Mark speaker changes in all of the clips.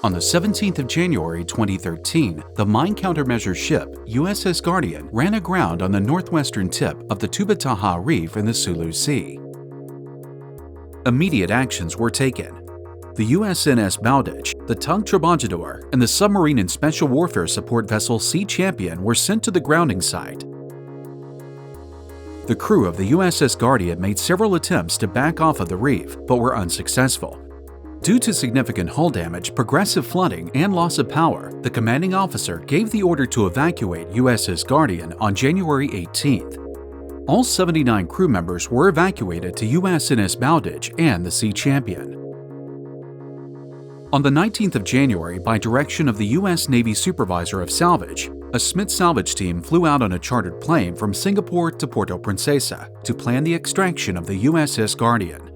Speaker 1: On the 17th of January 2013, the mine countermeasure ship USS Guardian ran aground on the northwestern tip of the Tubataha Reef in the Sulu Sea. Immediate actions were taken. The USNS Bowditch, the tug Trabajador, and the submarine and special warfare support vessel Sea Champion were sent to the grounding site. The crew of the USS Guardian made several attempts to back off of the reef, but were unsuccessful. Due to significant hull damage, progressive flooding, and loss of power, the commanding officer gave the order to evacuate USS Guardian on January 18th. All 79 crew members were evacuated to USNS Bowditch and the Sea Champion. On the 19th of January, by direction of the U.S. Navy Supervisor of Salvage, a SMIT Salvage team flew out on a chartered plane from Singapore to Puerto Princesa to plan the extraction of the USS Guardian.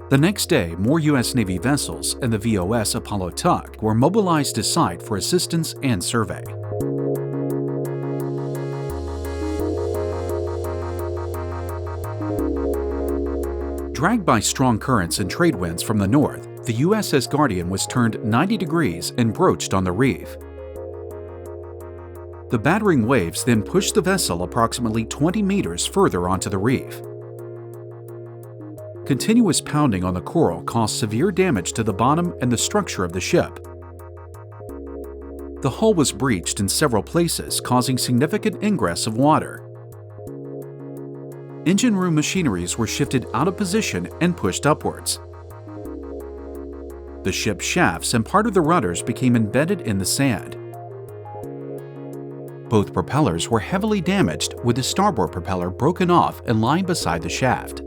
Speaker 1: The next day, more U.S. Navy vessels and the VOS Apollo tug were mobilized to site for assistance and survey. Dragged by strong currents and trade winds from the north, the USS Guardian was turned 90 degrees and broached on the reef. The battering waves then pushed the vessel approximately 20 meters further onto the reef. Continuous pounding on the coral caused severe damage to the bottom and the structure of the ship. The hull was breached in several places, causing significant ingress of water. Engine room machineries were shifted out of position and pushed upwards. The ship's shafts and part of the rudders became embedded in the sand. Both propellers were heavily damaged, with the starboard propeller broken off and lying beside the shaft.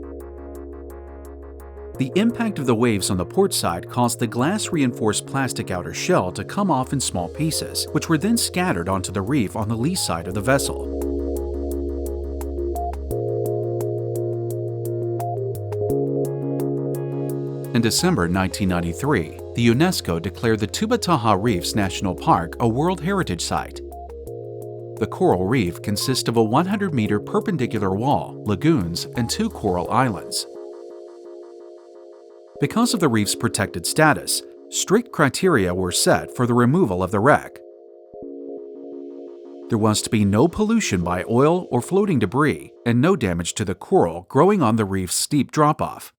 Speaker 1: The impact of the waves on the port side caused the glass-reinforced plastic outer shell to come off in small pieces, which were then scattered onto the reef on the lee side of the vessel. In December 1993, the UNESCO declared the Tubataha Reefs National Park a World Heritage Site. The coral reef consists of a 100-meter perpendicular wall, lagoons, and 2 coral islands. Because of the reef's protected status, strict criteria were set for the removal of the wreck. There was to be no pollution by oil or floating debris, and no damage to the coral growing on the reef's steep drop-off.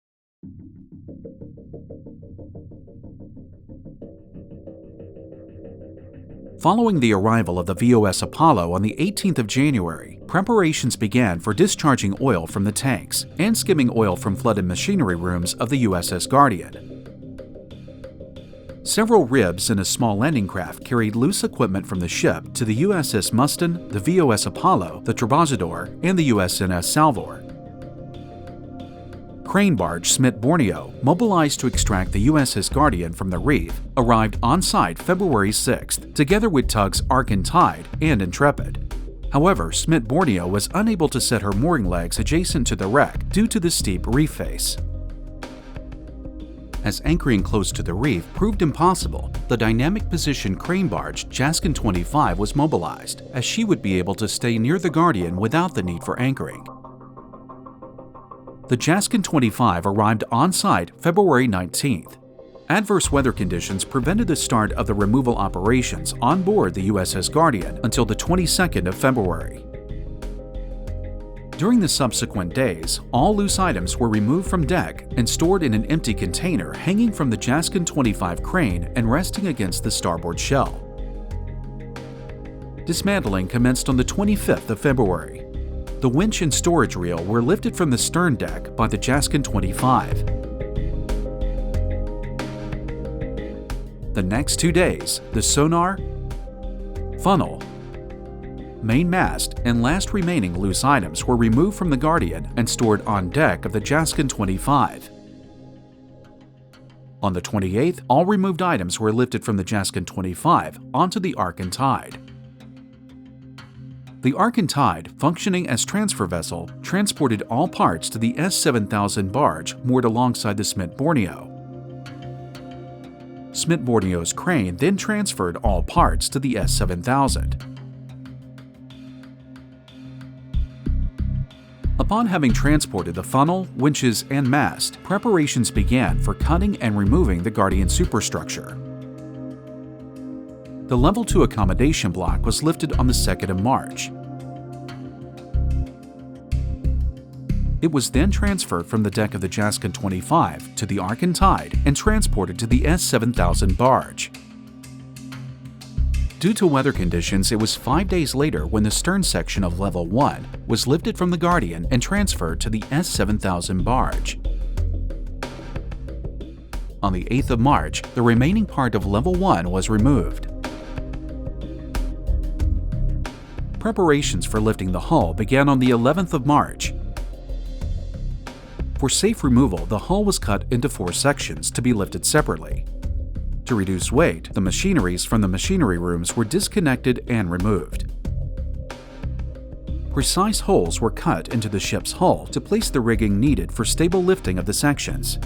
Speaker 1: Following the arrival of the VOS Apollo on the 18th of January, preparations began for discharging oil from the tanks and skimming oil from flooded machinery rooms of the USS Guardian. Several ribs and a small landing craft carried loose equipment from the ship to the USS Muston, the VOS Apollo, the Trabajador, and the USNS Salvage. Crane barge SMIT Borneo, mobilized to extract the USS Guardian from the reef, arrived on site February 6th, together with tugs Ark and Tide and Intrepid. However, SMIT Borneo was unable to set her mooring legs adjacent to the wreck due to the steep reef face. As anchoring close to the reef proved impossible, the dynamic position crane barge Jaskin 25 was mobilized, as she would be able to stay near the Guardian without the need for anchoring. The Jaskin 25 arrived on site February 19th. Adverse weather conditions prevented the start of the removal operations on board the USS Guardian until the 22nd of February. During the subsequent days, all loose items were removed from deck and stored in an empty container hanging from the Jaskin 25 crane and resting against the starboard shell. Dismantling commenced on the 25th of February. The winch and storage reel were lifted from the stern deck by the Jaskin 25. The next 2 days, the sonar, funnel, main mast, and last remaining loose items were removed from the Guardian and stored on deck of the Jaskin 25. On the 28th, all removed items were lifted from the Jaskin 25 onto the Ark and Tide. The Ark and Tide, functioning as transfer vessel, transported all parts to the S7000 barge moored alongside the SMIT Borneo. SMIT Borneo's crane then transferred all parts to the S7000. Upon having transported the funnel, winches, and mast, preparations began for cutting and removing the Guardian superstructure. The Level 2 accommodation block was lifted on the 2nd of March. It was then transferred from the deck of the Jaskin 25 to the Ark and Tide and transported to the S7000 barge. Due to weather conditions, it was 5 days later when the stern section of Level 1 was lifted from the Guardian and transferred to the S7000 barge. On the 8th of March, the remaining part of Level 1 was removed. Preparations for lifting the hull began on the 11th of March. For safe removal, the hull was cut into 4 sections to be lifted separately. To reduce weight, the machineries from the machinery rooms were disconnected and removed. Precise holes were cut into the ship's hull to place the rigging needed for stable lifting of the sections.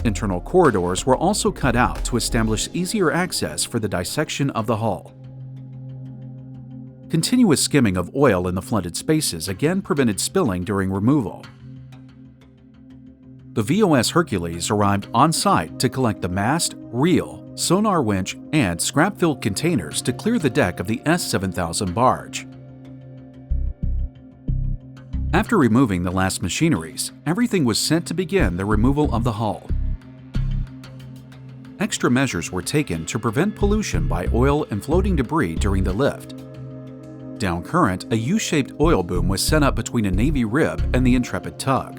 Speaker 1: Internal corridors were also cut out to establish easier access for the dissection of the hull. Continuous skimming of oil in the flooded spaces again prevented spilling during removal. The VOS Hercules arrived on site to collect the mast, reel, sonar winch, and scrap-filled containers to clear the deck of the S7000 barge. After removing the last machineries, everything was set to begin the removal of the hull. Extra measures were taken to prevent pollution by oil and floating debris during the lift. Down current, a U-shaped oil boom was set up between a Navy rib and the Intrepid tug.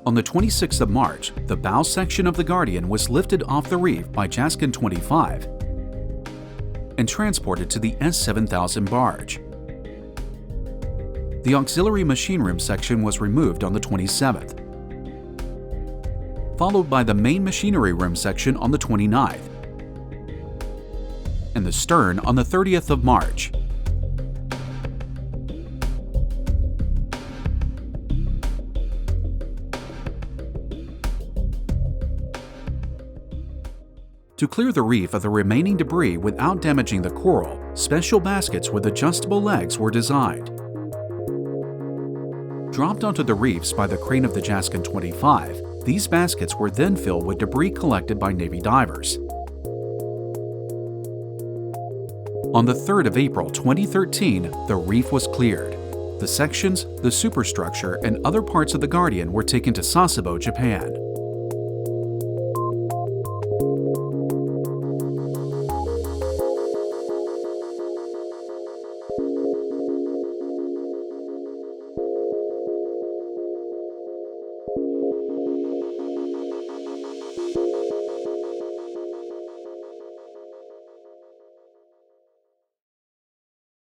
Speaker 1: On the 26th of March, the bow section of the Guardian was lifted off the reef by Jaskin 25 and transported to the S7000 barge. The auxiliary machine room section was removed on the 27th, followed by the main machinery room section on the 29th, and the stern on the 30th of March. To clear the reef of the remaining debris without damaging the coral, special baskets with adjustable legs were designed. Dropped onto the reefs by the crane of the Jaskin 25, these baskets were then filled with debris collected by Navy divers. On the 3rd of April 2013, the reef was cleared. The sections, the superstructure, and other parts of the Guardian were taken to Sasebo, Japan.